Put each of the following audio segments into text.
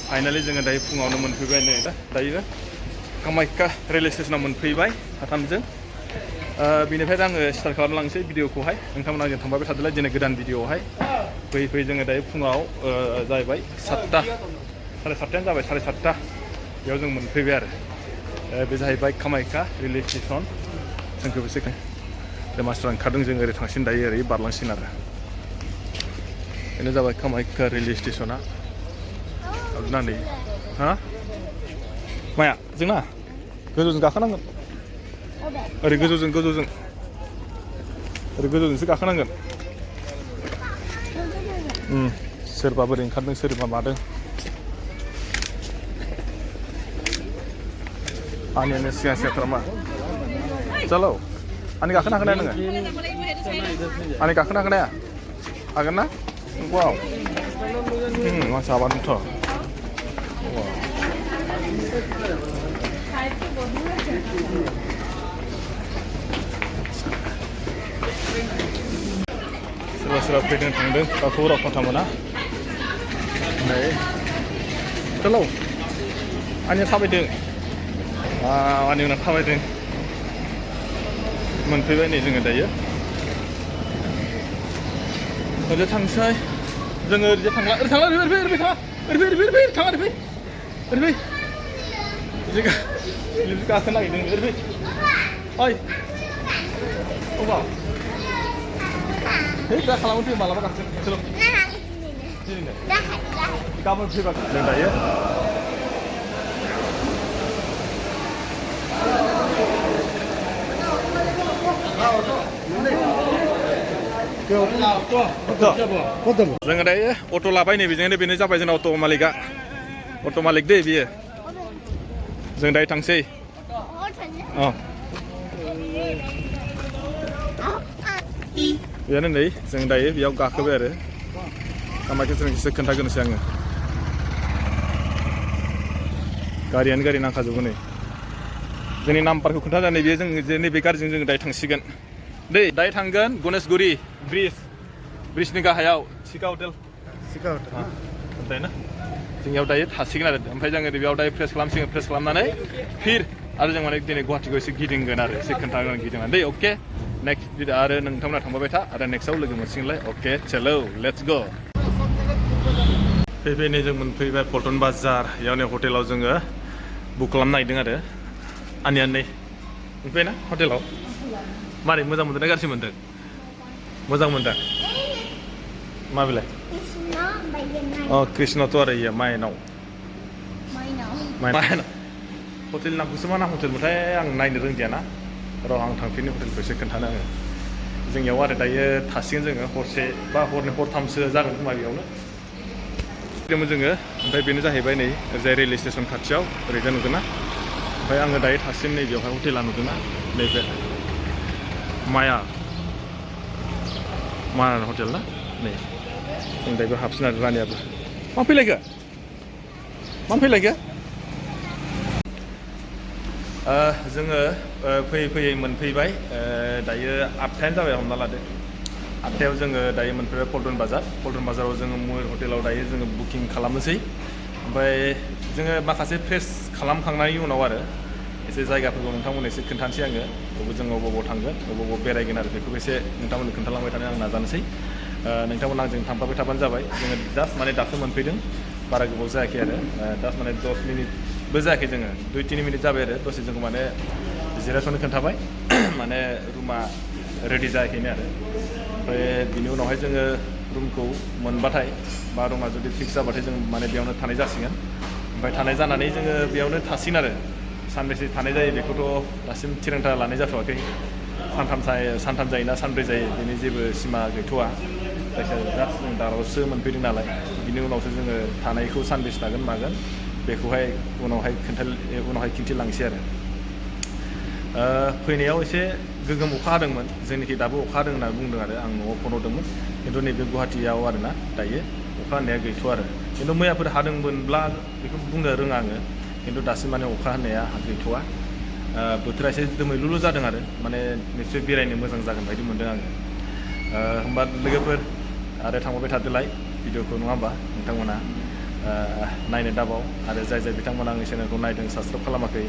finally जोङो दायो फुङावनो मोनफैबाय नै दायो कामाख्या रेलवे स्टेशनाव मोनफैबाय साथामजों बिनिफ्राय आङो स्टार्ट खालामलांसै भिडिअखौहाय नोंथांमोना जों थांबाय थादोलाय दिनै गोदान भिडिअआवहाय फैयै जोङो दायो फुङाव जाहैबाय 7टा साराय 7टायानो जाबाय साराय 7टा बेयाव जों मोनफैबाय आरो बे जाहैबाय कामाख्या रेलवे स्टेसन जोंखौ एसे मानसिफ्रा ओंखारदों जों ओरै थांसिन दायो ओरै बारलांसिन आरो बेनो जाबाय कामाख्या रेलवे स्टेसना नानै हा माया जोंना गोजौजों गाखोनांगोन ओरै गोजौजोंसो गाखोनांगोन सोरबा बोरै ओंखारदों सोरबा मादों आंनियानो सिगां खालामा चलो आंनि गाखोनो हागोन ना नोङो आंनि गाखोनो हागोन हागोन ना वाव मानसि हाबानोथ' सोरबा फैदों थांदों गावखौ रावखौ थांमोना नै चलो आंनिया थाबायदों आंनि उनाव थाबायदों मोनफैबाय नै जोङो दायो ओरै थांसै जोङो ओरैजाय थांला ओरै थांला ओरै थाङा ओरै गाखोनो नागिरदों ओरै ओइ अबा दा खालामो फै मालाबा गाखो गाबोन फैबा जों दायो जोङो दायो अट' लाबाय नै बेजोंनो बेनो जाबाय जोंना अट' मालिकआ अट' मालिक दै बियो जों दायो थांसै बेयानो नै जों दायो बेयाव गाखोबाय आरो कामाख्या जों एसे खोन्थाग्रोनोसै आङो गारियानो गारि नांखाजोबो नै जोंनि नाम्बारखौ खोन्थानानै बेयो जों नैबे गारिजों जों दायो थांसिगोन दै दायो थांगोन गणेशगुरि ब्रिजनि गाहायाव सिका हटेल ओमफ्राय ना जोंनियाव दायो थासिगोन आरो ओमफ्राय जोङो बेयाव दायो फ्रेस खालामसिगोन फ्रेस खालामनानै फिर आरो जों माने दिनै गुवाहाटिखौ एसे गिदिंगोन आरो एसे खोन्थागोन गिदिंनानै दै अके नेक्स्ट आरो नोंथांमोना थांबाय था आरो नेक्स्टआव लोगो मोनसिगोनलाय अके चलो लेट्स गो फैबाय जों मोनफैबाय पल्टन बाजार बेयावनो हटेलाव जोङो बुक खालामनो नागिरदों आरो आंनिया नै मोनफैबायना हटेलाव मारै मोजां मोनदों ना गाज्रि मोनदों मोजां मोनदों माबेलाय कृष्णथ' आरो इयो माइनाव हटेलनि नामखौसो मा नाम हटेलमोनथाय आं नायनो रोंदियाना र' आं थांफिननो हटेलखौ एसे खोन्थानो आङो जोंनियाव आरो दायो थासिगोन जोङो हरसे बा हरथामसो जागोन खोमा बेयावनो जोङो ओमफ्राय बेनो जाहैबाय नै जाय रेलवे स्टेसन खाथियाव ओरैजा नुदों ना ओमफ्राय आङो दायो थासिगोन नै बेवहाय हटेला नुदों ना नैबे माया हटेल ना नै जों दायो हाबसिन आरो रानियाबो मानो फैलायखो जोङो फैयै मोनफैबाय दायो 8टायानो जाबाय हमना लादो 8टायाव जोङो दायो मोनफैबाय पल्टन बाजाराव जोङो मयुर हटेलाव दायो जोङो बुकिं खालामनोसै ओमफ्राय जोङो माखासे फ्रेस खालामखांनायनि उनाव आरो एसे जायगाफोरखौ नोंथांमोननो एसे खोन्थानोसै आङो जोङो बबाव थांगोन बबाव बेरायगोन आरो बेखौबो एसे नोंथांमोननो खोन्थालांबाय थानो आं नाजानोसै नोंथांमोना आंजों थांफाबाय थाबानो जाबाय जोङो जास्ट माने दासो मोनफैदों बारा गोबाव जायाखै आरो जास्ट माने 10 मिनिटबो जायाखै जोङो 2-3 मिनिट जाबाय आरो दसे जोंखौ माने जिरायथ'नो खोन्थाबाय माने रुमा रेडि जायाखैनो आरो ओमफ्राय बिनि उनावहाय जोङो रुमखौ मोनबाथाय बा रुमा जुदि फिक्स जाबाथाय जों माने बेयावनो थानाय जासिगोन ओमफ्राय थानाय जानानै जोङो बेयावनो थासिगोन आरो सानबेसे थानाय जायो बेखौथ' दासिम थिरांथा लानाय जाथ'वाखै सानथाम जायोना सानब्रै जायो बेनि जेबो सिमा गैथ'वा जायखिजाया जास्ट जों दारावसो मोनफैदों नालाय बिनि उनावसो जोङो थानायखौ सानबेसे थागोन मागोन बेखौहाय उनावहाय खिन्थिलांसै आरो फैनायाव एसे गोगोम अखा हादोंमोन जोंनिखि दाबो अखा हादों होनना बुंदों आरो आं न'आव फन हरदोंमोन खिन्थु नैबे गुवाहाटियाव आरोना दायो अखा हानाया गैथ'आ आरो खिन्थु मैयाफोर हादोंमोनब्ला बेखौ बुंनो रोङा आङो खिन्थु दासिम माने अखा हानाया गैथ'आ बोथोरा एसे दोमैलुल' जादों आरो माने निश्चय बेरायनो मोजां जागोन बायदि मोनदों आङो होमबा लोगोफोर आरो थांबाय थादोलाय भिडिअखौ नङा होमबा नोंथांमोना नायनो दाबाव आरो जाय जाय बिथांमोना आंनि चेनेलखौ नायदों साबस्क्राइब खालामाखै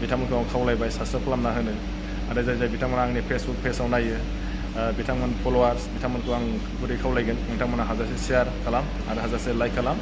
बिथांमोनखौ आं खावलायबाय साबस्क्राइब खालामना होनो आरो जाय जाय बिथांमोना आंनि फेसबुक पेजाव नायो बिथांमोन फल'वार्स बिथांमोनखौ आं गुरै खावलायगोन नोंथांमोना हाजासे शेयार खालाम आरो हाजासे लाइक खालाम